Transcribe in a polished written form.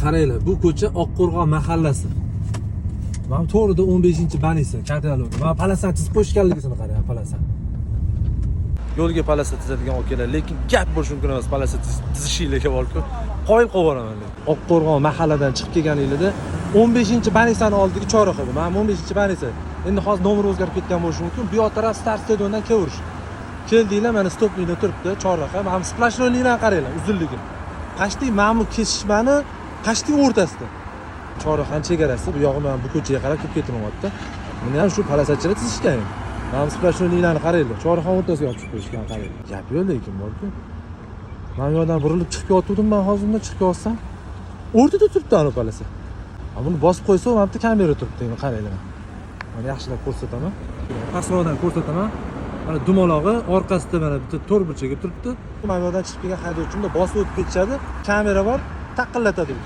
qaranglar, bu ko'cha Oqqo'rg'on mahallasi. Mana to'g'rida 15-banisi katalog'i. Mana palasan chizib qo'yishganligisini qarang, palasan. Yo'lga palasa tizadigan okalar, lekin gap bo'lishi mumkin emas, palasa tizishinglarga borku. Qoyil qo'yvoraman deb. Oqqo'rg'on mahalladan chiqib kelganingizda 15-banisani oldiga chorraha bu. Mana 15-banisi. Endi hozir nomeri o'zgarib ketgan bo'lishi mumkin. Bu yoq taraf start stadiondan kevurish. Keldinglar, mana stoplikda turibdi, chorraha. Mana splashnoy liniyani qaranglar, uzunligi. Qashti ma'mur kesishmani Qashti o'rtasida. Chorrahaning chegarasi, bu yog'i mana bu ko'chaga qarab kelib ketamoqda. Buni ham shu palasachilar tizishgan. Mana splashnoy liniyani qaranglar, chorraha o'rtasiga olib chiqib qo'yishgan qaranglar. Gap yo'q lekin borku. Men yo'ldan burilib chiqib yotgandim, men hozirda chiqib yotsam, o'rtada turibdi ana palasa. Buni bosib qo'ysa, mana bitta kamera turibdi, endi qaranglar. Mana yaxshilab ko'rsataman. Pastrodan ko'rsataman. Mana dumolog'i orqasida mana bitta to'rtburchaga turibdi. Mana yo'ldan chiqib kelgan haydovchimda bosib o'tib ketishadi. Kamera bor, taqillatadi bu.